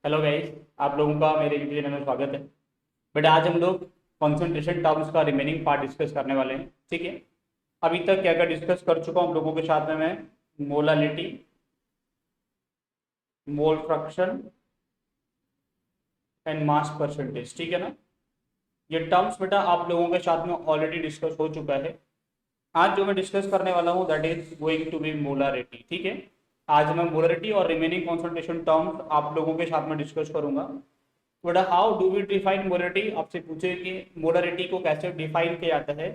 Hello guys, आप लोगों का मेरे यूट्यूब चैनल में स्वागत है। बट आज हम लोग कॉन्सेंट्रेशन टर्म्स का रिमेनिंग पार्ट डिस्कस करने वाले हैं। ठीक है, अभी तक क्या क्या डिस्कस कर चुका हूँ आप लोगों के साथ में मैं? Molality, mole fraction and mass percentage. ठीक है ना? ये टर्म्स बेटा आप लोगों के साथ में ऑलरेडी डिस्कस हो चुका है। आज जो मैं डिस्कस करने वाला हूँ that is going to be molarity. ठीक है, आज मैं मोलारिटी और रिमेनिंग कॉन्सेंट्रेशन टर्म्स आप लोगों के साथ में डिस्कस करूंगा। But how do we define molarity? आपसे पूछे कि मोलरिटी को कैसे डिफाइन किया जाता है।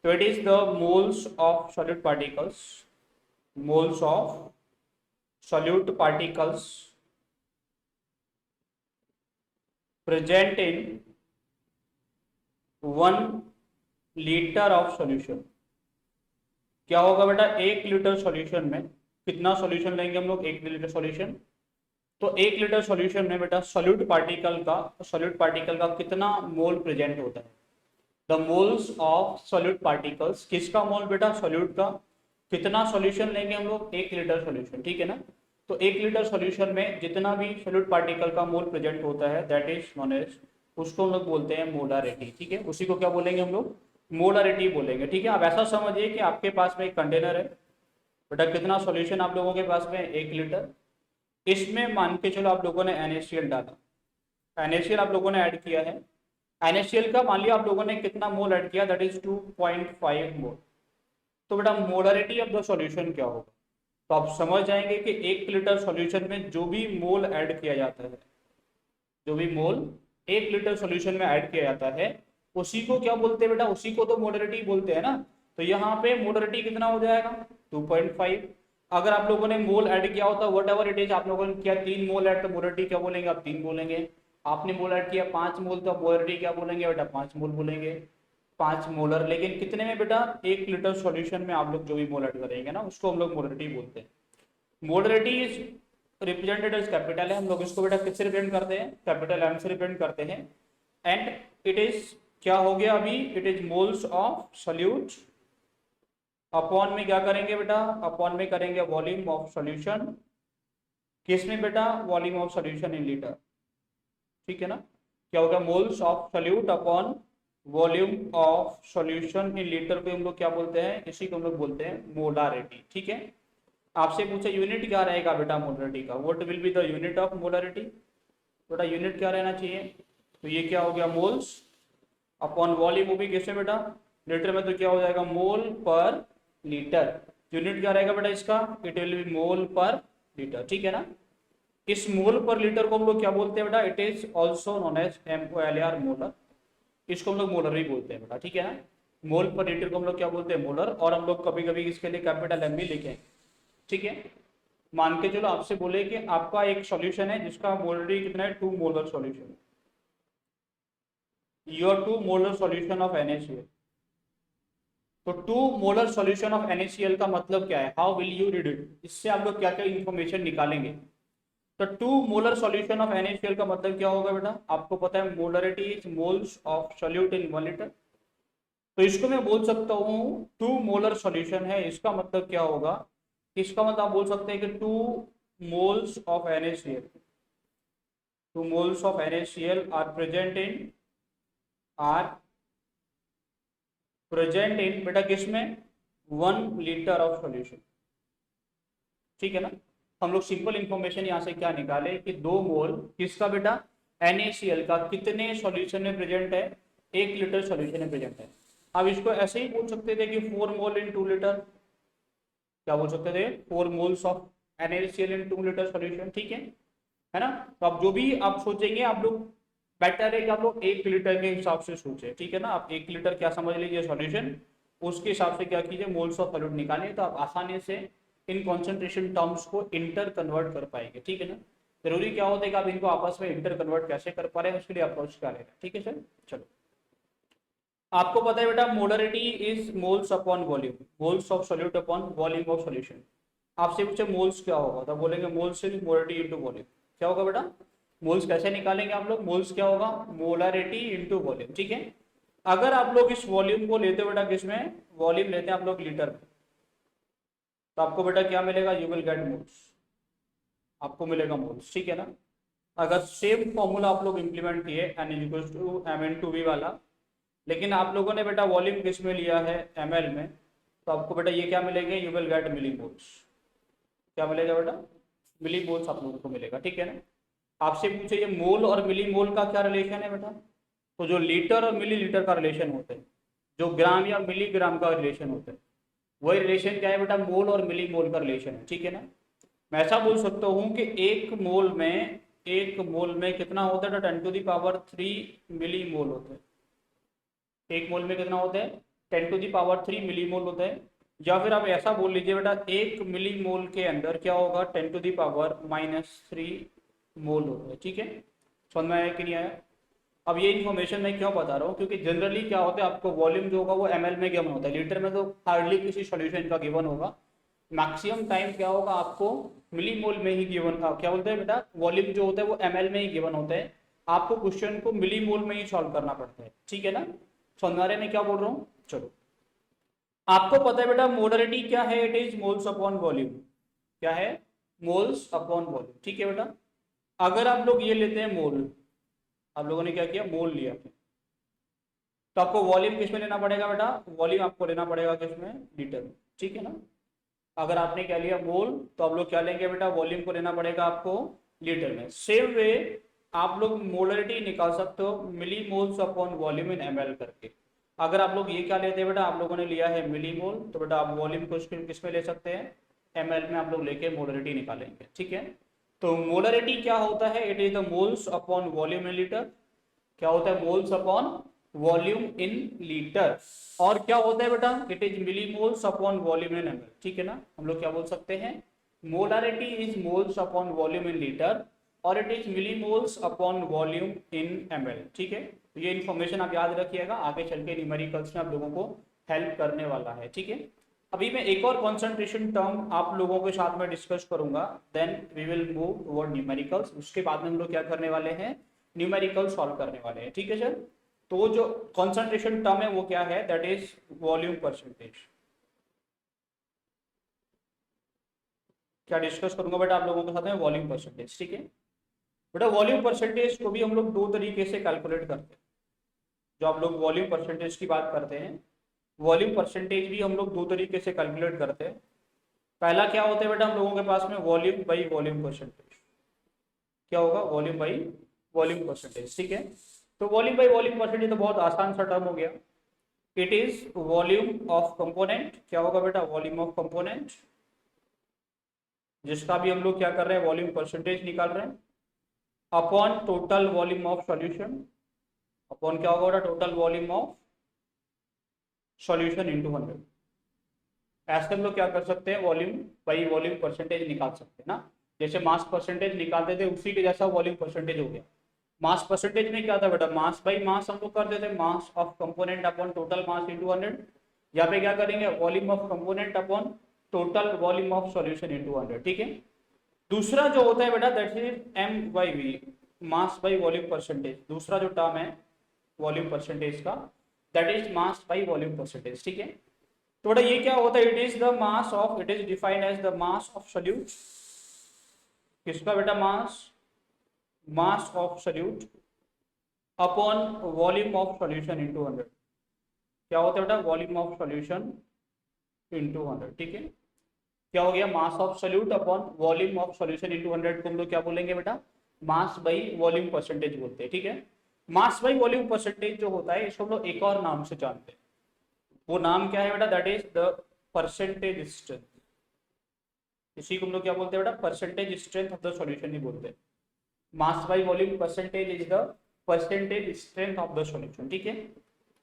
तो it is the moles of solute particles, moles of solute particles present in 1 litre of solution. क्या होगा बेटा? 1 लीटर सॉल्यूशन में कितना सॉल्यूशन लेंगे हम लोग? 1 लीटर सॉल्यूशन। तो 1 लीटर सॉल्यूशन में बेटा सॉल्यूट पार्टिकल का कितना मोल प्रेजेंट होता है? The moles of solute particles, किसका मोल बेटा? सॉल्यूट का। कितना सॉल्यूशन लेंगे हम लोग? 1 लीटर सॉल्यूशन। ठीक है ना? तो 1 लीटर सॉल्यूशन में जितना भी सॉल्यूट पार्टिकल का मोल प्रेजेंट होता है दैट इज नोन एज, उसको हम लोग बोलते हैं मोलारिटी। ठीक है, उसी को क्या बोलेंगे हम लोग? मोलारिटी बोलेंगे। ठीक है, आप ऐसा समझिए कि आपके पास में एक कंटेनर है बेटा, कितना सॉल्यूशन आप लोगों के पास में? 1 लीटर। इसमें मान के चलो आप लोगों ने NaCl डाला, NaCl आप लोगों ने ऐड किया है। NaCl का मान लिया आप लोगों ने कितना मोल ऐड किया? दैट इज 2.5 मोल। तो बेटा मोलरिटी ऑफ द सॉल्यूशन क्या होगा? तो आप समझ जाएंगे कि 1 लीटर सॉल्यूशन में जो भी मोल ऐड किया जाता है, जो भी मोल 1 लीटर सॉल्यूशन में ऐड किया जाता है, उसी को क्या बोलते हैं बेटा? उसी को तो मोलरिटी बोलते हैं ना। तो यहाँ पे मोलरिटी कितना हो जाएगा? 2.5। अगर आप लोगों ने मोल ऐड किया होता वट एवर इट इज, आप लोगों ने किया 3 मोल ऐड, तो मोलरिटी क्या बोलेंगे? आप 3 बोलेंगे। आपने मोल ऐड किया 5 मोल, तो मोलरिटी क्या बोलेंगे बेटा? 5 मोल बोलेंगे। 5 मोलर। लेकिन कितने में बेटा? 1 लीटर सॉल्यूशन में आप लोग जो भी मोल ऐड करेंगे ना, उसको हम लोग मोलरिटी बोलते हैं। Molarity is represented as capital है। हम लोग इसको बेटा किससे रिप्रेजेंट करते हैं? कैपिटल एम से रिप्रेजेंट करते हैं। एंड इट इज क्या हो गया अभी? It is moles of solute upon में क्या करेंगे बेटा? अपॉन में करेंगे वॉल्यूम ऑफ सॉल्यूशन। किस में बेटा? Volume of solution in litre. ठीक है ना? क्या होगा? Moles of solute upon volume of solution in litre को हम लोग क्या बोलते हैं? इसी को हम लोग बोलते हैं मोलारिटी। ठीक है, आपसे पूछे यूनिट क्या रहेगा बेटा मोलरिटी का? What will be the unit of molarity? बेटा यूनिट क्या रहना चाहिए? तो ये क्या हो गया? मोल्स अपॉन वॉल्यूम, वो भी कैसे बेटा? लीटर में। तो क्या हो जाएगा? मोल पर लीटर। यूनिट क्या रहेगा बेटा इसका? It will be mole per litre. ठीक है ना? इस मोल पर लीटर को हम लोग क्या बोलते हैं बेटा? It is also known as MOLR, molar. इसको हम लोग मोलर ही बोलते हैं बेटा। ठीक है ना? मोल पर लीटर को हम लोग क्या बोलते हैं? मोलर। और हम लोग कभी कभी इसके लिए कैपिटल M भी लिखें। ठीक है, मान के चलो आपसे बोले कि आपका एक सॉल्यूशन है जिसका मोलरिटी कितना है? 2 molar solution. Your 2 molar solution of NaCl। तो 2 मोलर सॉल्यूशन ऑफ NaCl का मतलब क्या है? How will you read it? इससे आप लोग क्या क्या इंफॉर्मेशन निकालेंगे? तो 2 मोलर सॉल्यूशन ऑफ NaCl का मतलब क्या होगा बेटा? आपको पता है molarity is moles of solute in 1 litre. तो इसको मैं बोल सकता हूँ 2 मोलर सॉल्यूशन है, इसका मतलब क्या होगा? इसका मतलब आप बोल सकते हैं कि 2 moles of NaCl, 2 moles of NaCl are present in बेटा किसमें? 1 लीटर ऑफ सॉल्यूशन। ठीक है ना? हम लोग सिंपल इंफॉर्मेशन यहां से क्या निकाले कि 2 मोल किसका बेटा? NaCl का कितने सॉल्यूशन में प्रेजेंट है? 1 लीटर सॉल्यूशन में प्रेजेंट है। अब इसको ऐसे ही बोल सकते थे कि 4 मोल इन 2 लीटर। क्या बोल सकते थे? 4 moles of NaCl in 2 litre solution. ठीक है ना? तो आप जो भी आप सोचेंगे आप लोग, बेटर है कि आप लोग 1 लीटर के हिसाब से सोचे। ठीक है ना? आप 1 लीटर क्या समझ लीजिए सॉल्यूशन, उसके हिसाब से क्या कीजिए? मोल्स ऑफ सॉल्यूट निकालिए, तो आप आसानी से इन कॉन्सेंट्रेशन टर्म्स को इंटर कन्वर्ट कर पाएंगे। ठीक है ना? जरूरी क्या होता है कि आप इनको आपस में इंटर कन्वर्ट कैसे कर पा रहे हैं, उसके लिए अप्रोच क्या रहेगा। ठीक है सर, चलो। आपको पता है बेटा molarity is moles upon volume, moles of solute upon volume of solution. आपसे पूछे मोल्स क्या होगा, तो बोलेंगे moles is molarity into volume. क्या होगा बेटा? मोल्स कैसे निकालेंगे आप लोग? मोल्स क्या होगा? Molarity into volume. ठीक है, अगर आप लोग इस वॉल्यूम को लेते हो बेटा किसमें? वॉल्यूम लेते हैं आप लोग लीटर में, तो आपको बेटा क्या मिलेगा? यू विल गेट मोल्स, आपको मिलेगा मोल्स। ठीक है ना? अगर सेम फॉर्मूला आप लोग इंप्लीमेंट किए N is equal to M N to V वाला, लेकिन आप लोगों ने बेटा वॉल्यूम किस में लिया है, ml में, तो आपको बेटा ये क्या मिलेंगे, you will get milli moles. क्या मिलेगा बेटा, मिली मोल्स आप लोगों को मिलेगा, ठीक है ना। आपसे पूछे ये मोल और मिली मोल का क्या रिलेशन है बेटा, तो जो लीटर और मिली लीटर का रिलेशन होता है, जो ग्राम या मिलीग्राम का रिलेशन होता है, वही रिलेशन क्या है बेटा, मोल और मिली मोल का रिलेशन है, ठीक है ना। मैं ऐसा बोल सकता हूँ कि एक मोल में कितना होता है, 10⁻³ मिली मोल होता है। एक मोल में कितना होता है, 10⁻³ मिली मोल होता है। या फिर आप ऐसा बोल लीजिए बेटा, एक मिली मोल के अंदर क्या होगा, 10⁻³ मोल होता है, ठीक है। समझ में आया कि नहीं आया। अब ये इन्फॉर्मेशन मैं क्यों बता रहा हूँ, क्योंकि जनरली क्या होता है, आपको वॉल्यूम जो होगा वो ml में गिवन होता है, लीटर में तो हार्डली किसी सॉल्यूशन का गिवन होगा। मैक्सिमम टाइम क्या होगा, आपको मिली मोल में ही गिवन, क्या बोलते हैं बेटा, वॉल्यूम जो होता है वो ml में ही गिवन होता है। आपको क्वेश्चन को मिली मोल में ही सॉल्व करना पड़ता है, ठीक है ना। समझ में क्या बोल रहा हूँ, चलो। आपको पता है बेटा मोलरिटी क्या है, it is moles upon volume. क्या है, मोल्स अपॉन वॉल्यूम, ठीक है बेटा। अगर आप लोग ये लेते हैं मोल, आप लोगों ने क्या किया, मोल लिया, तो आपको वॉल्यूम किस में लेना पड़ेगा बेटा, वॉल्यूम आपको लेना पड़ेगा किस में, लीटर में, ठीक है ना। अगर आपने क्या लिया मोल, तो आप लोग क्या लेंगे बेटा, वॉल्यूम को लेना पड़ेगा आपको लीटर में। सेम वे आप लोग मोलरिटी निकाल सकते हो milli moles upon volume in ml करके। अगर आप लोग ये क्या लेते हैं बेटा, आप लोगों ने लिया है मिली मोल, तो बेटा आप वॉल्यूम को किस में ले सकते हैं, ml में आप लोग लेके मोलरिटी निकालेंगे, ठीक है। तो मोलरिटी क्या होता है, it is the moles upon volume in litre. क्या होता है, moles upon volume in litre. और क्या होता है बेटा, it is milli moles upon volume in ml, ठीक है ना। हम लोग क्या बोल सकते हैं, molarity is moles upon volume in litre और it is milli moles upon volume in ml, ठीक है। तो ये इन्फॉर्मेशन आप याद रखिएगा, आगे चल के न्यूमेरिकल्स में आप लोगों को हेल्प करने वाला है, ठीक है। अभी मैं एक और कॉन्सेंट्रेशन टर्म आप लोगों के साथ में डिस्कस करूंगा, then we will move toward numericals. उसके बाद में हम लोग क्या करने वाले हैं, न्यूमेरिकल सॉल्व करने वाले हैं, ठीक है सर। तो जो कॉन्सेंट्रेशन टर्म है वो क्या है, दैट इज वॉल्यूम परसेंटेज। क्या डिस्कस करूंगा बेटा आप लोगों के साथ में, वॉल्यूम परसेंटेज, ठीक है। बेटा वॉल्यूम परसेंटेज को भी हम लोग दो तरीके से कैलकुलेट करते हैं। जो आप लोग वॉल्यूम परसेंटेज की बात करते हैं, वॉल्यूम परसेंटेज भी हम लोग दो तरीके से कैलकुलेट करते हैं। पहला क्या होता है बेटा हम लोगों के पास में, वॉल्यूम बाई वॉल्यूम परसेंटेज। क्या होगा, वॉल्यूम बाई वॉल्यूम परसेंटेज, ठीक है। तो वॉल्यूम बाई वॉल्यूम परसेंटेज तो बहुत आसान सा टर्म हो गया। It is volume of component. क्या होगा बेटा, वॉल्यूम ऑफ कंपोनेंट, जिसका भी हम लोग क्या कर रहे हैं, वॉल्यूम परसेंटेज निकाल रहे हैं, upon total volume of solution. Upon क्या होगा बेटा, total volume of solution into 100। ऐसे हम लोग क्या कर सकते हैं, वॉल्यूम बाई वॉल्यूम परसेंटेज निकाल सकते हैं ना। जैसे मास परसेंटेज निकालते थे उसी के जैसा वॉल्यूम परसेंटेज हो गया। मास परसेंटेज में क्या था बेटा, मास बाई मास हम लोग करते थे, mass of component upon total mass into 100। यहाँ पे क्या करेंगे, volume of component upon total volume of solution into 100, ठीक है। दूसरा जो होता है बेटा, that is M by V, mass by volume percentage. दूसरा जो टर्म है वॉल्यूम परसेंटेज का, that is mass by volume percentage, ठीक है। तो बेटा ये क्या होता है, it is the mass of, it is defined as the mass of solute. किसका बेटा, mass of solute upon volume of solution into 100। क्या होता है बेटा, वॉल्यूम ऑफ सॉल्यूशन इनटू 100, ठीक है। क्या हो गया, मास of solute upon volume of solution into 100 को हम लोग क्या बोलेंगे बेटा, मास बाई वॉल्यूम परसेंटेज बोलते हैं, ठीक है। मास बाई वॉल्यूम परसेंटेज जो होता है इसको हम लोग एक और नाम से जानते हैं। वो नाम क्या है बेटा, that is the percentage strength. इसी को हम लोग क्या बोलते हैं बेटा, percentage strength of the solution ही बोलते हैं। Mass by volume percentage is the percentage strength of the solution, ठीक है।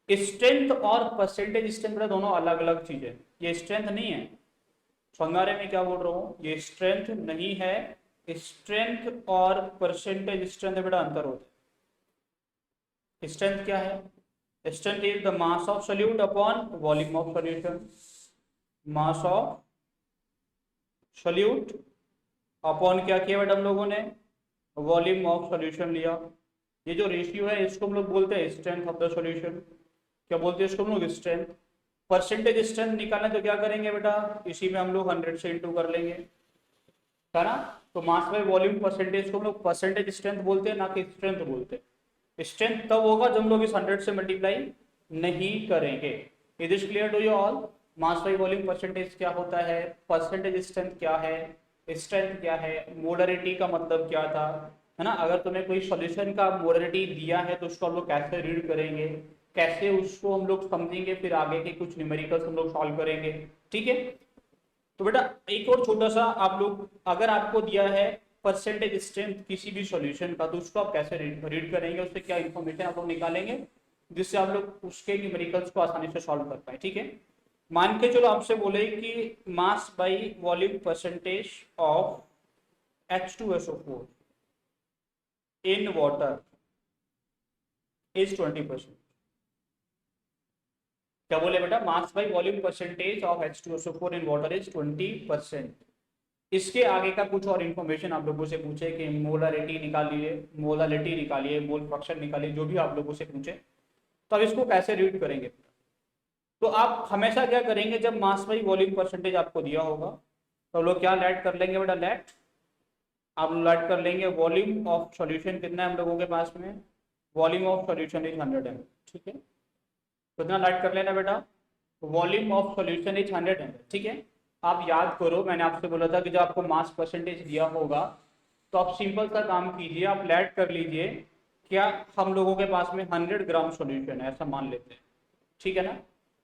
स्ट्रेंथ और परसेंटेज स्ट्रेंथ बेटा दोनों अलग अलग चीजें, ये स्ट्रेंथ नहीं है। संगारे में क्या बोल रहा हूँ, ये स्ट्रेंथ नहीं है। स्ट्रेंथ और परसेंटेज स्ट्रेंथ बेटा अंतर होता है। स्ट्रेंथ क्या है, strength is the mass of solute upon volume of solution. Mass of solute upon क्या किया बेटा हम लोगों ने, वॉल्यूम ऑफ सॉल्यूशन लिया। ये जो रेशियो है इसको हम लोग बोलते हैं स्ट्रेंथ ऑफ द सॉल्यूशन। क्या बोलते हैं इसको हम लोग, स्ट्रेंथ। परसेंटेज स्ट्रेंथ निकालना तो क्या करेंगे बेटा, इसी में हम लोग 100 से इंटू कर लेंगे। है ना। तो मास बाय वॉल्यूम परसेंटेज को हम लोग परसेंटेज स्ट्रेंथ बोलते हैं, ना कि स्ट्रेंथ बोलते हैं। स्ट्रेंथ तब होगा जब हम लोग इस 100 से मल्टीप्लाई नहीं करेंगे। Is it clear to you all? Mass by volume percentage क्या होता है, परसेंटेज स्ट्रेंथ क्या है, स्ट्रेंथ क्या है, मोलरिटी का मतलब क्या था, है ना। अगर तुम्हें कोई सॉल्यूशन का मोलरिटी दिया है तो उसको हम लोग कैसे रीड करेंगे, कैसे उसको हम लोग समझेंगे, फिर आगे के कुछ न्यूमेरिकल्स हम लोग सॉल्व करेंगे। ठीक है। तो बेटा एक और छोटा सा आप लोग, अगर आपको दिया है परसेंटेज स्ट्रेंथ किसी भी सॉल्यूशन का, तो उसको आप कैसे रीड करेंगे, उससे क्या इंफॉर्मेशन आप लोग निकालेंगे जिससे आप लोग उसके न्यूमेरिकल्स को आसानी से सॉल्व कर पाए। ठीक है। मान के चलो आपसे बोले कि मास by volume percentage of H2SO4 in water is 20%। क्या बोले बेटा, मास by volume percentage of H2SO4 in water is 20%। इसके आगे का कुछ और इन्फॉर्मेशन आप लोगों से पूछे कि मोलारिटी निकालिए, मोलालिटी निकालिए, मोल फ्रैक्शन निकालिए, जो भी आप लोगों से पूछे, तो अब इसको कैसे रीड करेंगे। तो आप हमेशा क्या करेंगे, जब मास बाई वॉल्यूम परसेंटेज आपको दिया होगा तो लोग क्या लेट कर लेंगे बेटा, लेट आप लेट कर लेंगे वॉल्यूम ऑफ सॉल्यूशन कितना है हम लोगों के पास में, volume of solution is 100 ml। ठीक है। कितना लेट कर लेना बेटा, volume of solution is 100 ml। ठीक है। आप याद करो मैंने आपसे बोला था कि जब आपको मास परसेंटेज दिया होगा तो आप सिंपल सा काम कीजिए, आप लेट कर लीजिए क्या हम लोगों के पास में 100 ग्राम सॉल्यूशन है, ऐसा मान लेते हैं। ठीक है ना।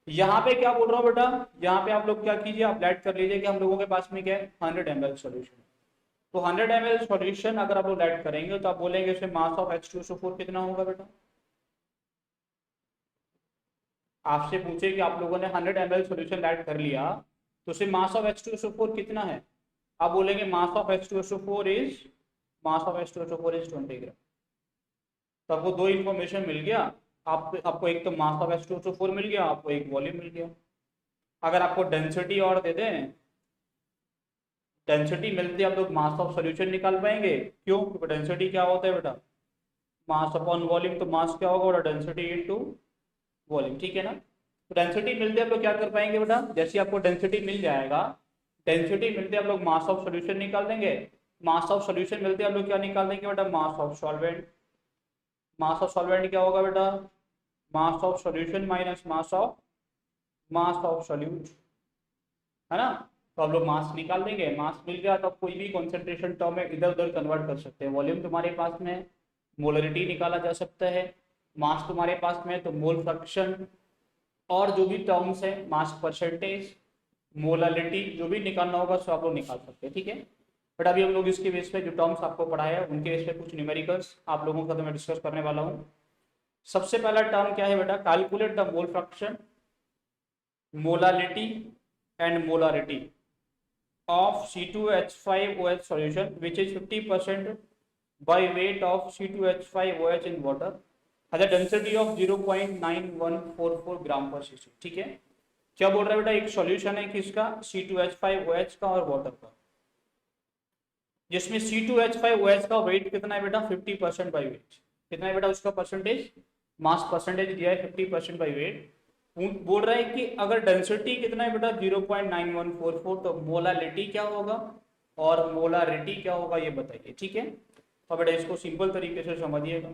यहाँ पे क्या बोल रहा हूँ बेटा, यहाँ पे आप लोग क्या कीजिए, आप लेट कर लीजिए कि हम लोगों के पास में क्या है 100 ml सॉल्यूशन। तो 100 ml सॉल्यूशन अगर आप लोग लेट करेंगे तो आप बोलेंगे इसमें मास ऑफ H2SO4 कितना होगा बेटा। आपसे पूछे कि आप लोगों ने 100 ml सॉल्यूशन ऐड कर लिया तो उसमें मास ऑफ H2SO4 कितना है, आप बोलेंगे mass of H2SO4 is, mass of H2SO4 is 20 ग्राम। तो आपको दो इंफॉर्मेशन मिल गया, आपको एक तो मास ऑफ H2SO4 मिल गया, आपको एक वॉल्यूम मिल गया। अगर आपको डेंसिटी और दे दें, डेंसिटी मिलती है आप लोग मास ऑफ सॉल्यूशन निकाल पाएंगे। क्यों, क्योंकि डेंसिटी क्या होता है बेटा, मास अपॉन वॉल्यूम। तो मास क्या होगा बेटा, डेंसिटी इनटू वॉल्यूम। ठीक है ना। तो डेंसिटी मिलती है आप लोग क्या कर पाएंगे बेटा, जैसे आपको डेंसिटी मिल जाएगा, डेंसिटी मिलते आप लोग मास ऑफ सॉल्यूशन निकाल देंगे, मास ऑफ सॉल्यूशन मिलते आप लोग क्या निकाल देंगे बेटा, mass of solvent. Mass of solvent क्या होगा बेटा, mass of solution minus mass of solute, है ना। तो आप लोग मास निकाल देंगे, मास मिल गया तो आप कोई भी कॉन्सेंट्रेशन टर्म में इधर उधर कन्वर्ट कर सकते हैं। वॉल्यूम तुम्हारे पास में, मोलरिटी निकाला जा सकता है, मास तुम्हारे पास में तो मोल फ्रैक्शन, और जो भी टर्म्स है मास परसेंटेज, मोलालिटी, जो भी निकालना होगा सो आप लोग निकाल सकते हैं। ठीक है। बट अभी हम लोग इसके बेस पे जो टर्म्स आपको पढ़ाया है उनके बेस पे कुछ न्यूमेरिकल्स आप लोगों का तो मैं डिस्कस करने वाला हूँ। सबसे पहला टर्म क्या है बेटा, calculate the mole fraction, molality and molarity of C2H5OH solution which is 50% by weight of C2H5OH in water has a density of 0.9144 ग्राम पर cc। ठीक है। क्या बोल रहा है बेटा, एक सॉल्यूशन है किसका, C2H5OH का और वाटर का, जिसमें C2H5OH का वेट कितना है बेटा, 50% बाई वेट। कितना है बेटा उसका परसेंटेज, मास परसेंटेज दिया है 50% बाई वेट। बोल रहा है कि अगर डेंसिटी कितना है बेटा 0.9144, तो मोलालिटी क्या होगा और मोलारिटी क्या होगा ये बताइए। ठीक है। तो बेटा इसको सिंपल तरीके से समझिएगा।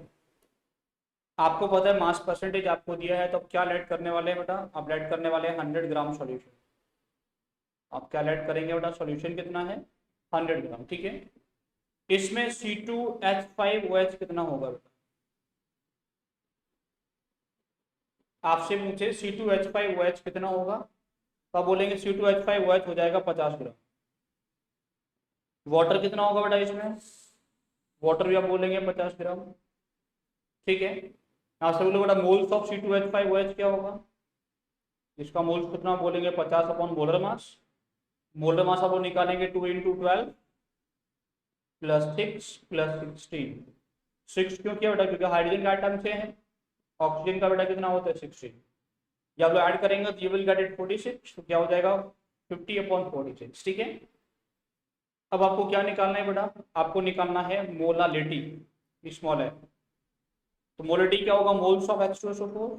आपको पता है मास परसेंटेज आपको दिया है, तो आप क्या लेट करने वाले हैं बेटा, आप लेट करने वाले हैं 100 ग्राम सॉल्यूशन। आप क्या लेट करेंगे बेटा, सॉल्यूशन कितना है 100 ग्राम। ठीक है। इसमें C2H5OH कितना होगा बेटा, आपसे पूछे C2H5OH कितना होगा तो आप बोलेंगे C2H5OH हो जाएगा 50 ग्राम। वाटर कितना होगा बेटा इसमें, वाटर भी आप बोलेंगे 50 ग्राम। ठीक है। यहाँ से बोलो बेटा मोल्स ऑफ C2H5OH क्या होगा, इसका मोल्स कितना बोलेंगे 50 upon molar mass. Molar mass आप लोग निकालेंगे 2 × 12 प्लस 6 प्लस 16। 6 क्यों किया बेटा, क्योंकि हाइड्रोजन का आइटम 6 है, ऑक्सीजन का बेटा कितना होता है 16। जब लोग ऐड करेंगे तो ये विल गेट इट 46, तो क्या हो जाएगा 50/46। ठीक है। अब आपको क्या निकालना है बेटा, आपको निकालना है मोलालिटी, स्मॉल है। तो मोलालिटी क्या होगा, moles of H2SO4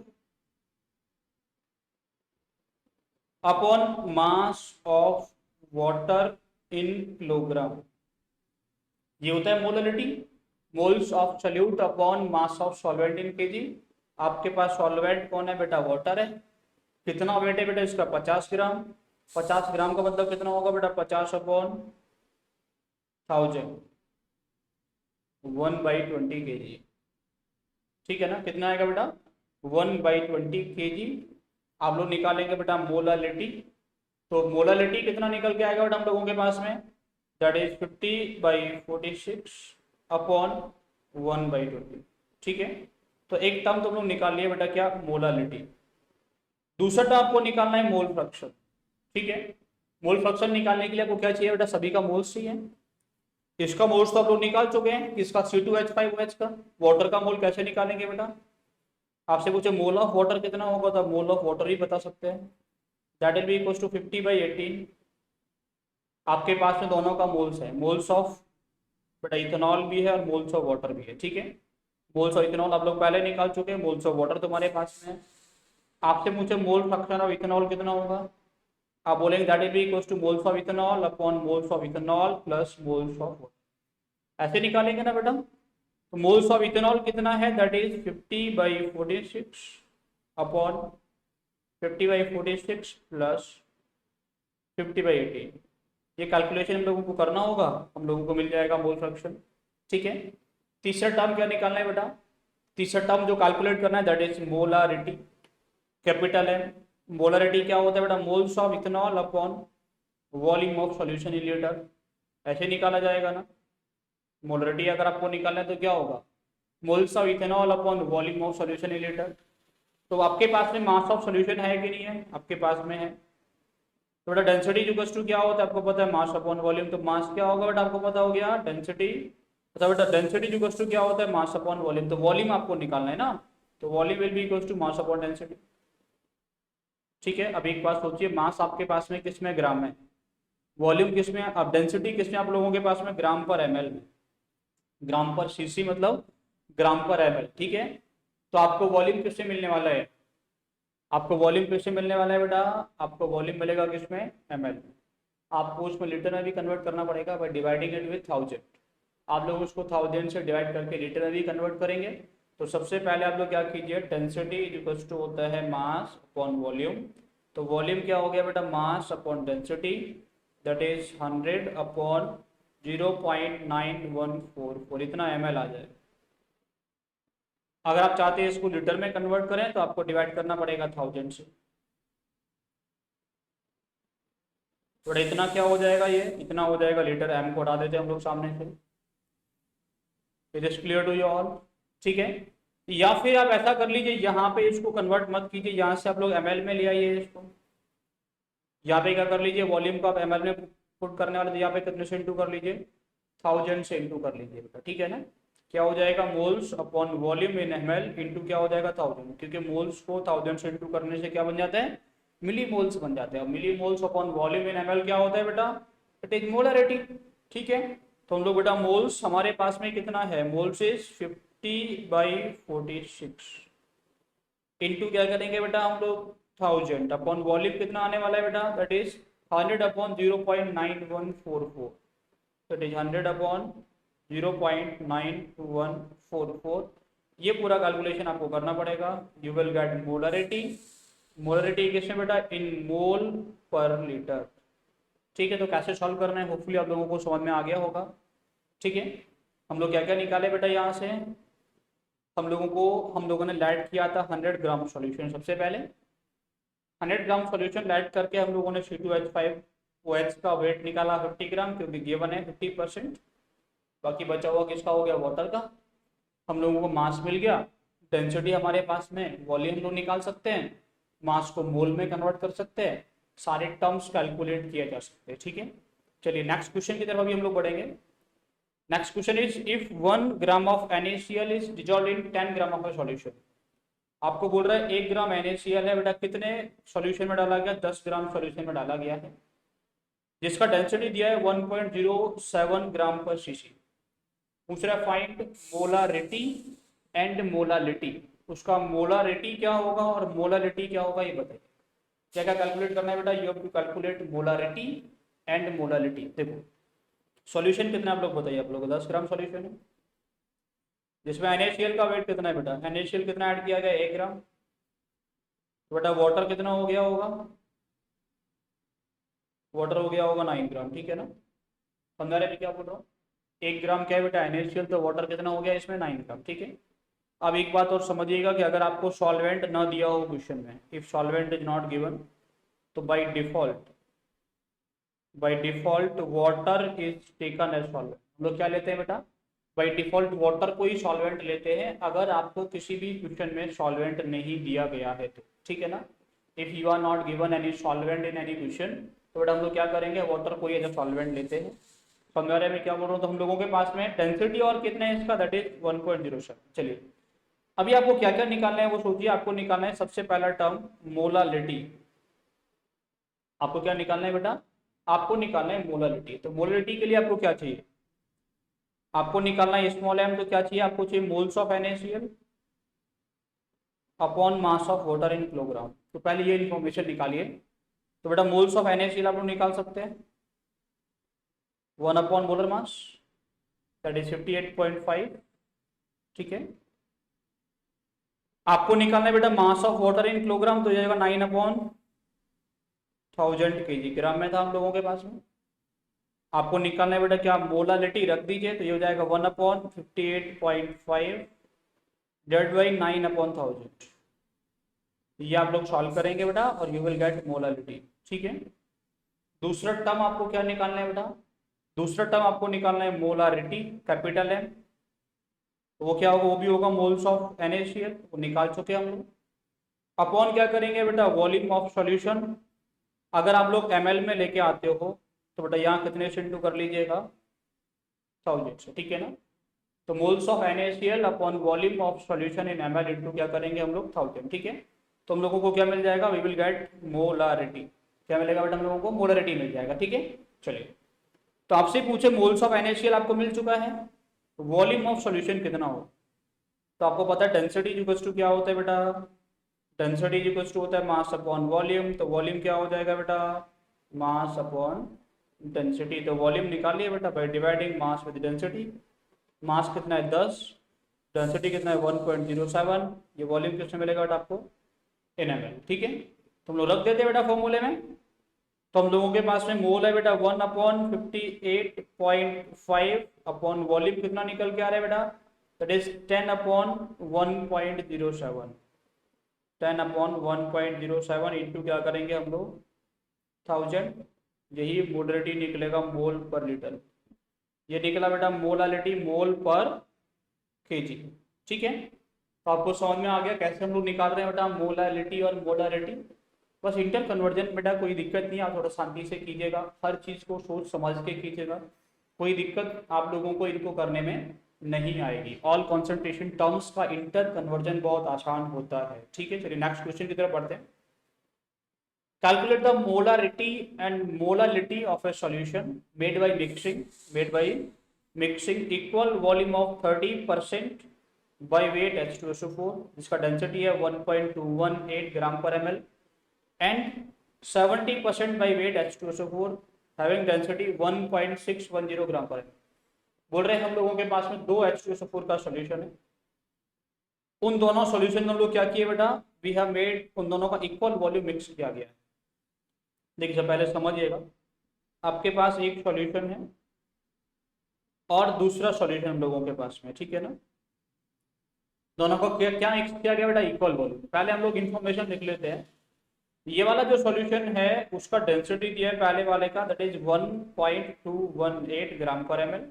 upon mass of water in kilogram. ये होता है molarity, moles of solute upon mass of solvent in KG. आपके पास सॉल्वेंट कौन है बेटा, वाटर है। कितना वेट है बेटा इसका, 50 ग्राम। 50 ग्राम का मतलब कितना होगा बेटा, 50/1000, 1/20 kg। ठीक है ना, कितना आएगा बेटा, 1/20 kg। आप लोग निकालेंगे बेटा मोलालिटी। तो मोलालिटी कितना निकल के आएगा बेटा हम लोगों के पास में, दैट इज 50/46 अपॉन 1/20। ठीक है, तो एक टर्म तुम लोग निकाल लिए बेटा क्या, मोलालिटी। दूसरा टर्म आपको निकालना है मोल फ्रैक्शन। ठीक है, मोल फ्रैक्शन निकालने के लिए आपको क्या चाहिए बेटा, सभी का मोल्स चाहिए। इसका मोल्स तो आप लोग निकाल चुके हैं, इसका C2H5OH का। वाटर का मोल कैसे निकालेंगे बेटा, आपसे पूछे मोल ऑफ वाटर कितना होगा तो मोल ऑफ वाटर ही बता सकते हैं, that will be equals to 50/18। आपके पास में दोनों का मोल्स है, मोल्स ऑफ बेटा इथेनॉल भी है और मोल्स ऑफ वाटर भी है। ठीक है, मोल्स ऑफ इथेनॉल आप लोग पहले निकाल चुके हैं, मोल्स ऑफ वाटर तुम्हारे पास में है। आपसे पूछे मोल फ्रैक्शन ऑफ इथेनॉल कितना होगा, आप बोलेंगे that will be equals two moles of ethanol upon moles of ethanol plus moles of water. ऐसे निकालेंगे ना बेटा। तो मोल्स ऑफ इथेनॉल कितना है, दैट इज 50/46 अपॉन 50/46 प्लस 50/18। ये कैलकुलेशन हम लोगों को करना होगा, हम लोगों को मिल जाएगा मोल फ्रैक्शन। ठीक है, तीसरा टर्म क्या निकालना है बेटा, तीसरा टर्म जो कैलकुलेट करना है दैट इज मोलारिटी, कैपिटल है। मोलारिटी क्या होता है बेटा, moles of ethanol upon volume of solution in litre. ऐसे निकाला जाएगा ना। मोलरिटी अगर आपको निकालना है तो क्या होगा, moles of ethanol upon volume of solution in litre. तो आपके पास में मास ऑफ सॉल्यूशन है कि नहीं है, आपके पास में है। तो बेटा डेंसिटी इक्वल्स टू क्या होता है आपको पता है, मास अपॉन वॉल्यूम। तो मास क्या होगा बेटा आपको पता हो गया, डेंसिटी। तो बेटा डेंसिटी इक्वल्स टू क्या होता है, मास अपॉन वॉल्यूम। तो वॉल्यूम आपको निकालना है ना, तो volume will be equals to mass upon density. ठीक है, अब एक बात सोचिए, मास आपके पास में किस में, ग्राम में। वॉल्यूम किस में, अब डेंसिटी किस में आप लोगों के पास में, ग्राम पर ml में। ग्राम पर सीसी मतलब ग्राम पर ml। ठीक है, तो आपको वॉल्यूम किससे मिलने वाला है, आपको वॉल्यूम किससे मिलने वाला है बेटा, आपको वॉल्यूम मिलेगा किसमें, ml। आपको उसमें लीटर में भी कन्वर्ट करना पड़ेगा बाय डिवाइडिंग इट विथ 1000। आप लोग उसको 1000 से डिवाइड करके लीटर में भी कन्वर्ट करेंगे। तो सबसे पहले आप लोग क्या कीजिए, डेंसिटी इक्वल्स टू होता है मास अपॉन वॉल्यूम। तो वॉल्यूम क्या हो गया बेटा, mass upon density, that is 100 upon 0.9144, इतना ml आ जाए। अगर आप चाहते हैं इसको लीटर में कन्वर्ट करें तो आपको डिवाइड करना पड़ेगा 1000 से। तो इतना क्या हो जाएगा, ये इतना हो जाएगा लीटर। m को हटा देते हैं हम लोग सामने से। It is clear to you all. ठीक है, या फिर आप ऐसा कर लीजिए, यहाँ पे इसको कन्वर्ट मत कीजिए, यहाँ से आप लोग ml में ले आइए इसको। यहाँ पे क्या कर लीजिए, वॉल्यूम को आप ml में पुट करने वाले, तो यहाँ पे कितने से इंटू कर लीजिए, 1000 से इंटू कर लीजिए बेटा। ठीक है ना, क्या हो जाएगा, moles upon volume in ml into क्या हो जाएगा 1000, क्योंकि मोल्स को 1000 से इंटू करने से क्या बन जाता है, मिली मोल्स बन जाते हैं। Milli moles upon volume in ml क्या होता है बेटा, इट इज मोलरिटी। ठीक है, तो हम लोग बेटा मोल्स हमारे पास में कितना है, मोल्स इज 50/46 इंटू क्या करेंगे बेटा हम लोग 1000 अपॉन वॉल्यूम कितना आने वाला है बेटा, that is 100 upon 0.9144, that is 100 upon 0.9144। ये पूरा कैलकुलेशन आपको करना पड़ेगा। You will gate molarity. Molarity किसमें बेटा, इन मोल पर लीटर। ठीक है, तो कैसे सॉल्व करना है होपफुली आप लोगों को समझ में आ गया होगा। ठीक है, हम लोग क्या क्या निकाले बेटा यहाँ से, हम लोगों ने लैड किया था 100 ग्राम सॉल्यूशन। सबसे पहले 100 ग्राम सॉल्यूशन लैड करके हम लोगों ने C2H5OH का वेट निकाला 50 ग्राम, क्योंकि गिवन है 50%। बाकी बचा हुआ किसका हो गया, वाटर का। हम लोगों को मास मिल गया, डेंसिटी हमारे पास में, वॉल्यूम लोग निकाल सकते हैं, मास को मोल में कन्वर्ट कर सकते हैं, सारे टर्म्स कैलकुलेट किए जा सकते हैं। ठीक है, चलिए नेक्स्ट क्वेश्चन की तरफ अभी हम लोग बढ़ेंगे। Next question is, if 1 gram of NaCl is dissolve in 10 gram of a solution. आपको बोल रहा है 1 ग्राम NaCl है बेटा, कितने सॉल्यूशन में डाला गया, 10 ग्राम सॉल्यूशन में डाला गया है, जिसका डेंसिटी दिया है 1.07 ग्राम पर सीसी। दूसरा फाइंड मोलारिटी एंड मोलालिटी। उसका मोलारिटी क्या होगा और मोलालिटी क्या होगा ये बताइए। क्या क्या कैलकुलेट करना है बेटा, you have to calculate molarity and molality. देखो सॉल्यूशन कितना आप लोग बताइए, आप लोग 10 ग्राम सॉल्यूशन है, जिसमें NaCl का वेट कितना है बेटा, NaCl कितना ऐड किया गया 1 ग्राम, तो बेटा वाटर कितना हो गया होगा, वाटर हो गया होगा 9 ग्राम, ठीक है ना। समझा रहे मैं क्या बोल रहा हूँ, 1 ग्राम क्या है बेटा NaCl, तो वाटर कितना हो गया इसमें 9 ग्राम, ठीक है। अब एक बात और समझिएगा कि अगर आपको सॉल्वेंट ना दिया हो क्वेश्चन में, if solvent is not given, तो by default water is taken as solvent. हम लोग क्या लेते हैं बेटा, बाय डिफॉल्ट वाटर को ही सॉल्वेंट लेते हैं अगर आपको किसी भी क्वेश्चन में सॉल्वेंट नहीं दिया गया है तो, ठीक है ना। If you are not given any solvent in any question, तो बेटा हम लोग क्या करेंगे, वाटर को ही एज सॉल्वेंट लेते हैं। समझा रहे मैं क्या बोल रहा हूँ। तो हम लोगों के पास में डेंसिटी और कितना है इसका, दैट इज 1.07। चलिए अभी आपको क्या क्या निकालना है वो सोचिए। आपको निकालना है सबसे पहला टर्म मोलालिटी। आपको क्या निकालना है बेटा, आपको निकालना है मोलालिटी। तो मोलालिटी के लिए आपको क्या चाहिए, आपको निकालना है स्मॉल m, तो क्या चाहिए आपको, चाहिए moles of NaCl upon mass of water in kilogram. तो पहले ये इन्फॉर्मेशन निकालिए। तो बेटा मोल्स ऑफ NaCl आप लोग निकाल सकते हैं 1 upon molar mass, that is 58.5, ठीक है। आपको निकालना है बेटा mass of water in kilogram, तो जाएगा 9 अपॉन 1000 kg, ग्राम में था हम लोगों के पास में। आपको निकालना है बेटा क्या, मोलालिटी रख दीजिए, तो ये हो जाएगा 1 अपॉन 58.5 डिवाइड बाई 9 अपॉन 1000। ये आप लोग सॉल्व करेंगे बेटा और यू विल गेट मोलालिटी, ठीक है। दूसरा टर्म आपको क्या निकालना है बेटा, दूसरा टर्म आपको निकालना है मोलारिटी, कैपिटल M। तो वो क्या होगा, वो भी होगा मोल्स ऑफ NaCl, वो निकाल चुके हम लोग। अपॉन क्या करेंगे बेटा, वॉल्यूम ऑफ सॉल्यूशन। अगर आप लोग ml में लेके आते हो तो बेटा यहाँ कितने से इंटू कर लीजिएगा 1000 से, ठीक है ना। तो moles of NaCl upon volume of solution in ml into क्या करेंगे हम लोग 1000, ठीक है। तो हम लोगों को क्या मिल जाएगा, वी विल गेट मोलारिटी। क्या मिलेगा बेटा हम लोगों को, मोलारिटी मिल जाएगा, ठीक है। चलिए तो आपसे पूछे मोल्स ऑफ NaCl आपको मिल चुका है, वॉल्यूम ऑफ सॉल्यूशन कितना हो। तो आपको पता है डेंसिटी इक्वल्स टू क्या होता है बेटा, डेंसिटी इक्वल्स टू होता है मास अपॉन वॉल्यूम। तो वॉल्यूम क्या हो जाएगा बेटा, मास अपॉन डेंसिटी। तो वॉल्यूम निकालिए बेटा by dividing mass with density. Mass कितना है 10, डेंसिटी कितना है 1.07। ये वॉल्यूम किसमें मिलेगा बेटा आपको, इन ml, ठीक है। तो हम लोग रख देते हैं बेटा फॉर्मूले में। तो हम लोगों के पास में मोल है बेटा 1 अपॉन 58.5 अपॉन वॉल्यूम कितना निकल के आ रहा है बेटा, that is 10 upon 1.07, 10 upon 1.07 into क्या करेंगे हम लोग 1000। यही मोलरिटी निकलेगा मोल पर लीटर। ये निकला बेटा मोलालिटी मोल पर kg, ठीक है। तो आपको समझ में आ गया कैसे हम लोग निकाल रहे हैं बेटा मोलालिटी और मोलारिटी। बस इंटर कन्वर्जन बेटा कोई दिक्कत नहीं, आप थोड़ा शांति से कीजिएगा, हर चीज़ को सोच समझ के कीजिएगा, कोई दिक्कत आप लोगों को इनको करने में नहीं आएगी। ऑल कॉन्सेंट्रेशन टर्म्स का इंटर कन्वर्जन बहुत आसान होता है, ठीक है। चलिए नेक्स्ट क्वेश्चन की तरफ बढ़ते हैं। Calculate the molarity and molality of A solution made by mixing equal volume of 30% by weight H2SO4, जिसका डेंसिटी है 1.218 ग्राम पर ml, and 70% by wait H2SO4 having density 1.610 ग्राम पर ml। बोल रहे हैं हम लोगों के पास में दो H2SO4 का सॉल्यूशन है, उन दोनों सॉल्यूशन हम लोग क्या किए बेटा, वी हैव मेड, उन दोनों का इक्वल वॉल्यूम मिक्स किया गया है। देखिए पहले समझिएगा, आपके पास एक सॉल्यूशन है और दूसरा सॉल्यूशन हम लोगों के पास में, ठीक है ना। दोनों को क्या क्या मिक्स किया गया बेटा, इक्वल वॉल्यूम। पहले हम लोग इन्फॉर्मेशन लिख लेते हैं। ये वाला जो सॉल्यूशन है उसका डेंसिटी दिया है पहले वाले का, दैट इज 1.218 ग्राम पर ml,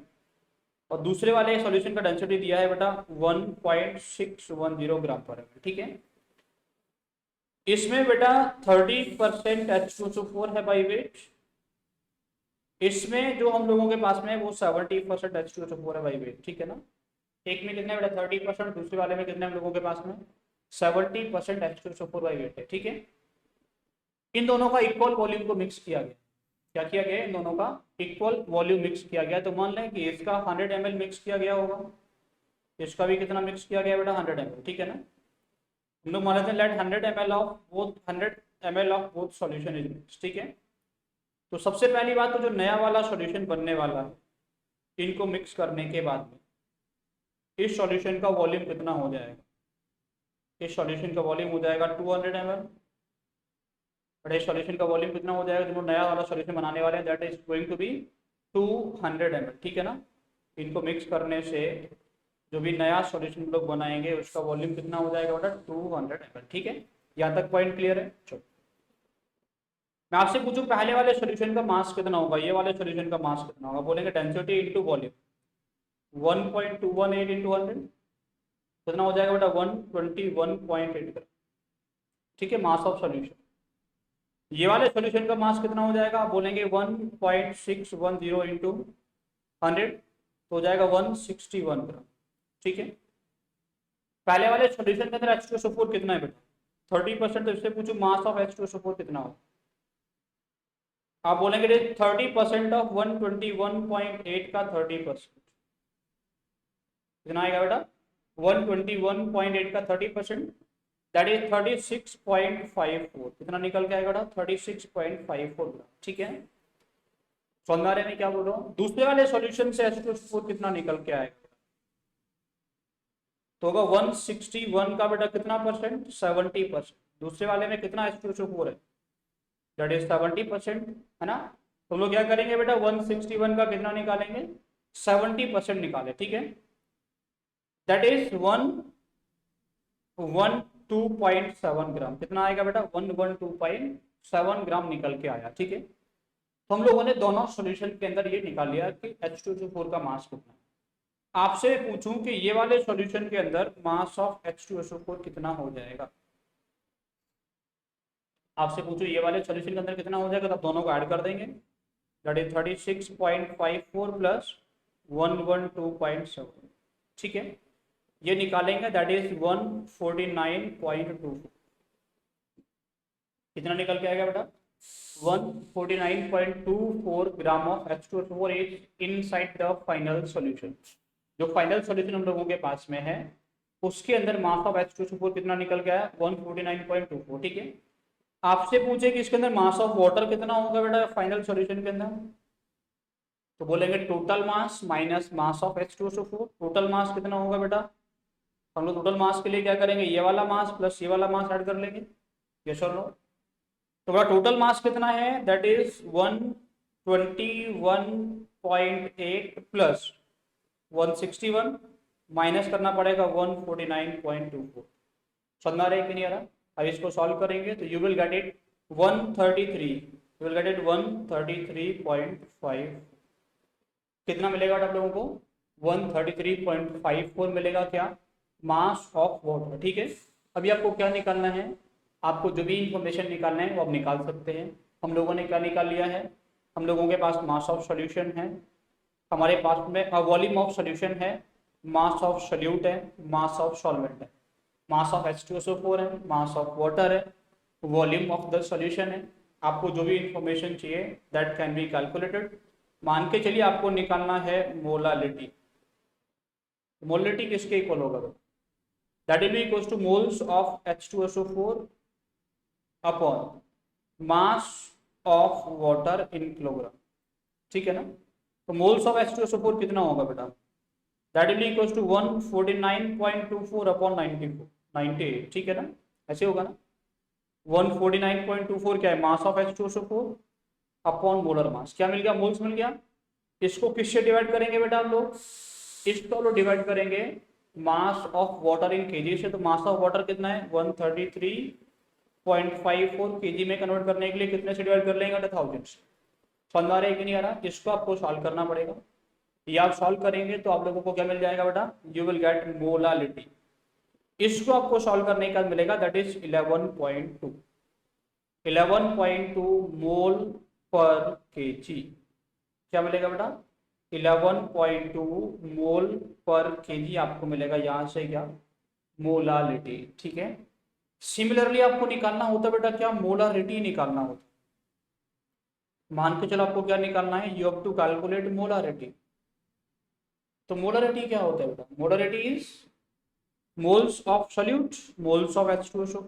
और दूसरे वाले सॉल्यूशन का डेंसिटी दिया है बेटा 1.610 ग्राम पर ml, ठीक है। इसमें बेटा 30% H2SO4 है बाई वेट, इसमें जो हम लोगों के पास में है वो 70% H2SO4 है बाई वेट, ठीक है ना। एक में कितना है बेटा 30%, दूसरे वाले में कितना हम लोगों के पास में 70% H2SO4 बाई वेट है, ठीक है। इन दोनों का इक्वल वॉल्यूम को मिक्स किया गया। क्या किया गया, इन दोनों का इक्वल वॉल्यूम मिक्स किया गया। तो मान लें कि इसका 100 ml मिक्स किया गया होगा, इसका भी कितना मिक्स किया गया बेटा 100 ml, ठीक है ना। हम लोग मान लेते हैं let 100 ml of both solution is mix, ठीक है। तो सबसे पहली बात तो जो नया वाला सॉल्यूशन बनने वाला है इनको मिक्स करने के बाद में इस सॉल्यूशन का वॉल्यूम कितना हो जाएगा? इस सॉल्यूशन का वॉल्यूम हो जाएगा 200 ml। बट इस सॉल्यूशन का वॉल्यूम कितना हो जाएगा? जो नया वाला सॉल्यूशन बनाने वाले हैं that is going to be 200 ml, ठीक है ना। इनको मिक्स करने से जो भी नया सॉल्यूशन लोग बनाएंगे उसका वॉल्यूम कितना हो जाएगा बेटा? 200 ml, ठीक है। यहाँ तक पॉइंट क्लियर है? चलो मैं आपसे पूछूं पहले वाले सॉल्यूशन का मास कितना होगा, ये वाले सॉल्यूशन का मास कितना होगा? बोलेंगे डेंसिटी इंटू वॉल्यूम 1.218 इंटू 100 कितना हो जाएगा बेटा? 121.8, ठीक है, मास ऑफ सॉल्यूशन। ये वाले सॉल्यूशन का मास कितना हो जाएगा? आप बोलेंगे 1.610 इंटू 100 तो हो जाएगा 161 ग्राम, ठीक है। पहले वाले सॉल्यूशन के अंदर H2SO4 कितना है बेटा? 30%। तो इससे पूछो मास ऑफ H2SO4 कितना हो? आप बोलेंगे 30% ऑफ 121.8 का 30% कितना आएगा बेटा? 121.8 का 30% दैट इज 36.54। कितना निकल के आएगा बेटा? 36.54, ठीक है। समझ आ रहे हैं क्या बोल रहा हूँ? दूसरे वाले सॉल्यूशन से H2SO4 कितना निकल के आएगा? तो होगा 161 का बेटा कितना परसेंट? 70%। दूसरे वाले में कितना H2SO4 है? दैट इज 70%, है ना। तो हम लोग क्या करेंगे बेटा? 161 का कितना निकालेंगे? 70% निकाले, ठीक है। दैट इज 112.7 ग्राम। कितना आएगा बेटा? 112.7 ग्राम निकल के आया, ठीक है। तो हम लोगों ने दोनों सॉल्यूशन के अंदर ये निकाल लिया कि H2SO4 का मास कितना है। आपसे पूछूं कि ये वाले सॉल्यूशन के अंदर मास ऑफ H2SO4 कितना हो जाएगा? आपसे पूछो ये वाले सॉल्यूशन के अंदर कितना हो जाएगा, तो आप दोनों को ऐड कर देंगे। दैट इज 36.54 प्लस 112.7, ठीक है। ये निकालेंगे दैट इज 149.24। कितना निकल के आएगा बेटा? 149.24 gram of H2SO4 is inside the final solution. जो फाइनल सॉल्यूशन हम लोगों के पास में है उसके अंदर मास ऑफ H2SO4 कितना निकल के आया? 149.24, ठीक है। आपसे पूछे कि इसके अंदर मास ऑफ वाटर कितना होगा बेटा फाइनल सॉल्यूशन के अंदर, तो बोलेंगे total mass minus mass of H2SO4। Total mass कितना होगा बेटा? हम लोग टोटल मास के लिए क्या करेंगे? ये वाला मास प्लस ये वाला मास ऐड कर लेंगे, यस और नो। तो बेटा टोटल मास कितना है? दैट इज 121.8 प्लस 161 माइनस करना पड़ेगा 149.24। समझ आ रहा है कि नहीं आ रहा? अब इसको सॉल्व करेंगे तो you will get it 133, you will get it 133.5। कितना मिलेगा आप लोगों को? 133.54 मिलेगा क्या? मास ऑफ वाटर, ठीक है। अभी आपको क्या निकालना है? आपको जो भी इंफॉर्मेशन निकालना है वो आप निकाल सकते हैं। हम लोगों ने क्या निकाल लिया है? हम लोगों के पास मास ऑफ सॉल्यूशन है, हमारे पास में वॉल्यूम ऑफ सॉल्यूशन है, मास ऑफ सॉल्यूट है, मास ऑफ सॉल्वेंट है, मास ऑफ H2SO4 है, मास ऑफ वाटर है, वॉल्यूम ऑफ द सॉल्यूशन है। आपको जो भी इंफॉर्मेशन चाहिए दैट कैन बी कैलकुलेटेड। मान के चलिए आपको निकालना है मोलालिटी। मोलालिटी किसके इक्वल होगा? That will be equals two moles of H2SO4 upon mass of water in kilogram, ठीक है ना। तो मोल्स ऑफ H2SO4 कितना होगा बेटा? That will be equals to 149.24 upon 98, ठीक है ना। ऐसे होगा ना। 149.24 क्या है? Mass of H2SO4 upon molar mass. क्या मिल गया? मोल्स मिल गया। इसको किससे डिवाइड करेंगे बेटा आप लोग? इसको लोग डिवाइड करेंगे mass of water in KG से। तो मास ऑफ वाटर कितना है? 133.54 केजी में कन्वर्ट करने के लिए कितने से डिवाइड कर लेंगे? 1000 से। समझ आ रहा है कि नहीं आ रहा? इसको आपको सॉल्व करना पड़ेगा। ये आप सॉल्व करेंगे तो आप लोगों को क्या मिल जाएगा बेटा? You will gate molality. इसको आपको सॉल्व करने का मिलेगा दैट इज 11.2 मोल पर केजी। क्या मिलेगा बेटा? 11.2 मोल पर केजी आपको मिलेगा यहां से क्या? मोलालिटी, ठीक है। सिमिलरली आपको निकालना होता बेटा क्या? मोलारिटी निकालना होता। मान के चलो आपको क्या निकालना है? You have to calculate molarity. तो मोलारिटी क्या होता है बेटा? Molarity is moles of solute, moles of H2SO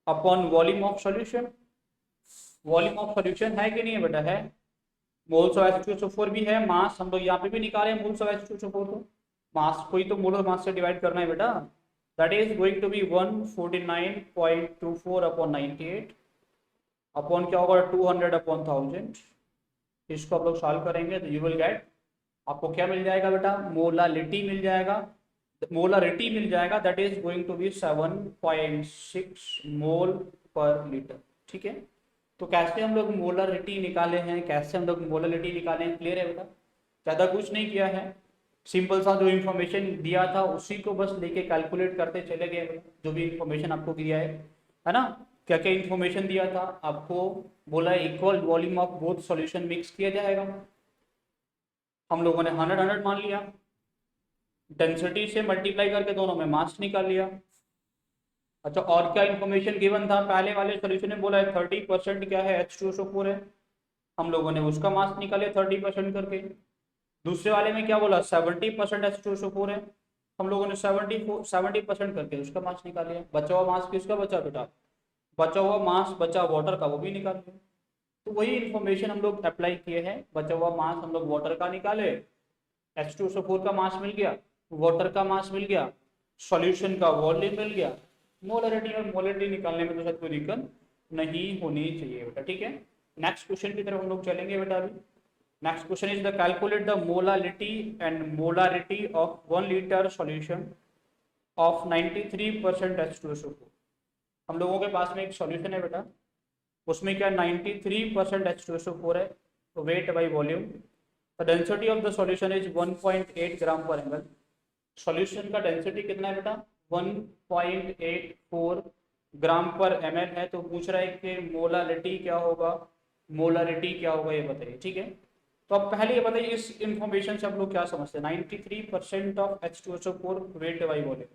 upon volume of solution. Volume of solution है कि नहीं है बेटा? है। मोल्स ऑफ H2SO4 भी है, मास हम लोग यहाँ पे भी निकाले मोल्स ऑफ H2SO4, तो मास को ही तो मोलर मास से डिवाइड करना है बेटा, that is going to be 149.24 upon 98 upon क्या होगा 200 अपॉन 1000। इसको आप लोग सॉल्व करेंगे तो यू विल गेट, आपको क्या मिल जाएगा बेटा, मोलालिटी मिल जाएगा, मोलारिटी मिल जाएगा, that is going to be 7.6 mole per litre. ठीक है, तो कैसे हम लोग मोलारिटी निकाले हैं, कैसे हम लोग मोलालिटी निकाले हैं, क्लियर है बेटा। ज़्यादा कुछ नहीं किया है, सिंपल सा जो इन्फॉर्मेशन दिया था उसी को बस लेके कैलकुलेट करते चले गए बेटा, जो भी इन्फॉर्मेशन आपको दिया है ना। क्या क्या इन्फॉर्मेशन दिया था आपको, बोला equal volume of both solution mix किया जाएगा, हम लोगों ने 100 मान लिया, डेंसिटी से मल्टीप्लाई करके दोनों में मास निकाल लिया। अच्छा, और क्या इन्फॉर्मेशन गिवन था, पहले वाले सॉल्यूशन में बोला है 30% क्या है H2SO4 है, हम लोगों ने उसका मास निकाले 30% करके। दूसरे वाले में क्या बोला 70% H2SO4 है, हम लोगों ने 70% करके उसका मास निकाल लिया। बचा हुआ मास किसका बचा बेटा, बचा हुआ मास बचा वाटर का, वो भी निकाल लिया। तो वही इन्फॉर्मेशन हम लोग अप्लाई किए हैं, बचा हुआ मास हम लोग वाटर का निकाले, H2SO4 का मास मिल गया, वाटर का मास मिल गया, सॉल्यूशन का वॉल्यूम मिल गया, मोलरिटी और मोलरिटी निकालने में तो शायद कोई दिक्कत नहीं होनी चाहिए बेटा। ठीक है, नेक्स्ट क्वेश्चन की तरफ हम लोग चलेंगे बेटा अभी। Next question is the calculate the molality and molarity of 1 litre solution of 93% H2SO4। हम लोगों के पास में एक सॉल्यूशन है बेटा, उसमें क्या 93% H2SO4 है, तो weight by volume, the density of the solution is 1.8 ग्राम पर ml। सॉल्यूशन का डेंसिटी कितना है बेटा 1.84 ग्राम पर ml है, तो पूछ रहा है कि मोलारिटी क्या होगा, मोलारिटी क्या होगा ये बताइए। ठीक है, तो अब पहले ये बताइए इस इंफॉर्मेशन से आप लोग क्या समझते हैं, 93% of H2SO4 weight by volume,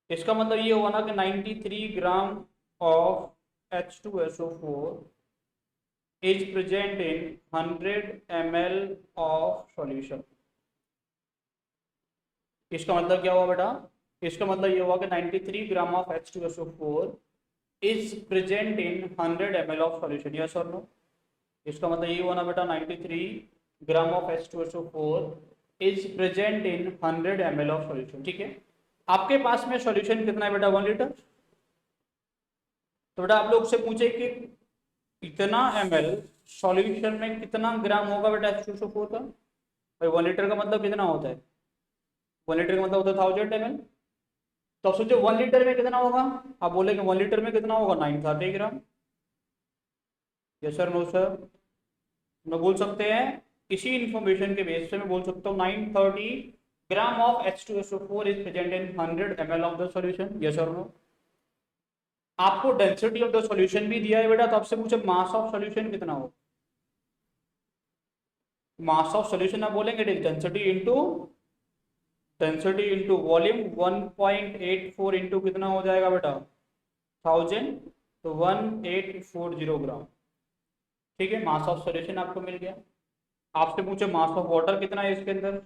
इसका मतलब ये हुआ ना कि 93 gram of H2SO4 is present in 100 ml of solution। इसका मतलब क्या हुआ बेटा, इसका मतलब ये हुआ कि 93 gram of H2SO4 is present in 100 ml of solution, yes or no। इसका मतलब ये हुआ ना बेटा 93 gram of H2SO4 is present in 100 ml of solution। ठीक है, आपके पास में सॉल्यूशन कितना है बेटा 1 लीटर, तो बेटा आप लोग से पूछे कि इतना ml सॉल्यूशन में कितना ग्राम होगा बेटा H2SO4 का, भाई 1 लीटर का मतलब कितना होता है, 1 लीटर का मतलब होता है 1000 ml, तो अब सोचो 1 लीटर में कितना होगा, आप बोलेंगे 1 लीटर में कितना होगा 930 ग्राम, यस सर नो सर, मैं बोल सकते हैं इसी इंफॉर्मेशन के बेस पे मैं बोल सकता हूँ 930 gram of H2SO4 is present in 100 ml of the solution, yes और नो। आपको डेंसिटी ऑफ द सॉल्यूशन भी दिया है बेटा, तो आपसे पूछे मास ऑफ सॉल्यूशन कितना हो, मास ऑफ सॉल्यूशन आप बोलेंगे डेंसिटी इंटू वॉल्यूम, 1.84 इंटू कितना हो जाएगा बेटा 1000, तो 1840 ग्राम। ठीक है, मास ऑफ सॉल्यूशन आपको मिल गया। आपसे पूछे मास ऑफ वाटर कितना है इसके अंदर,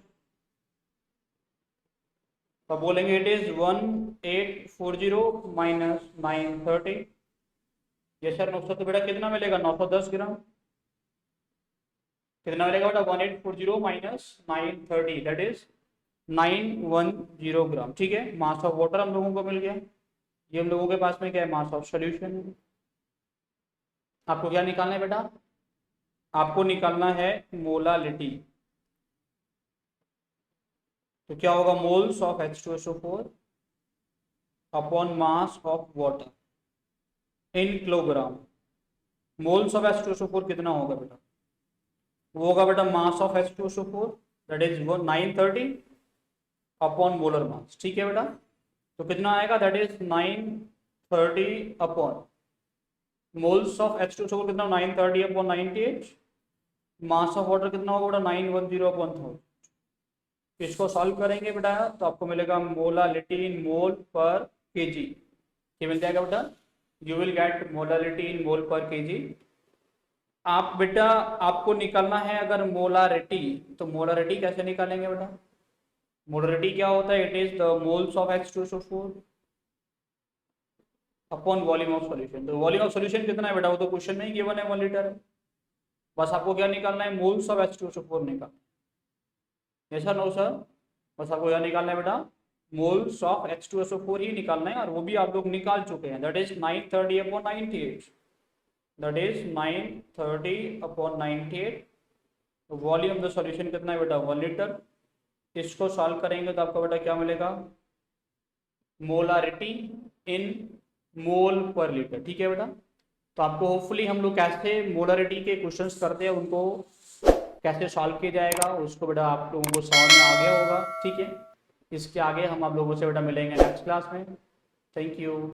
तो बोलेंगे इट इज 1840 माइनस 930, ये सर 900, तो बेटा कितना मिलेगा 910 ग्राम, कितना मिलेगा बेटा 1840 माइनस 930 दैट इज 910 ग्राम। ठीक है, मास ऑफ वाटर हम लोगों को मिल गया, ये हम लोगों के पास में क्या है मास ऑफ सॉल्यूशन। आपको क्या निकालना है बेटा, आपको निकालना है मोलालिटी, तो क्या होगा moles of H2SO4 upon mass of water in kilogram. Moles of H2SO4 कितना होगा बेटा, वो होगा बेटा mass of H2SO4 that is 930 upon molar mass. ठीक है बेटा, तो कितना आएगा that is 930 upon moles of H2SO4 कितना 930 अपॉन 98, मास ऑफ वाटर कितना होगा बेटा 910 अपॉन 1000। इसको सॉल्व करेंगे बेटा तो आपको मिलेगा मोलालिटी इन मोल पर केजी, ये मिल जाएगा बेटा, यू विल गेट मोलालिटी इन मोल पर केजी। आप बेटा आपको निकालना है अगर मोलारिटी, तो मोलारिटी कैसे निकालेंगे बेटा, मोलारिटी क्या होता है, it is the moles of H2SO4 upon volume of solution. तो वॉल्यूम ऑफ सॉल्यूशन कितना है बेटा, वो तो क्वेश्चन में ही गिवन है 1 लीटर, बस आपको क्या निकालना है, मोल्स ऑफ H2SO4 निकाल, ऐसा नो सर, बस आपको क्या निकालना है बेटा, मोल्स ऑफ H2SO4 ही निकालना है, और वो भी आप लोग निकाल चुके हैं, that is 930/98, that is 930/98। Volume of the solution कितना है बेटा, 1 लीटर। इसको सॉल्व करेंगे तो आपको बेटा क्या मिलेगा, मोलारिटी इन मोल पर लीटर, ठीक है बेटा। तो आपको होपफुली हम लोग कैसे मोलारिटी के क्वेश्चंस करते हैं उनको कैसे सॉल्व किया जाएगा उसको बेटा आप लोगों को समझ में आ गया होगा, ठीक है। इसके आगे हम आप लोगों से बेटा मिलेंगे नेक्स्ट क्लास में। Thank you.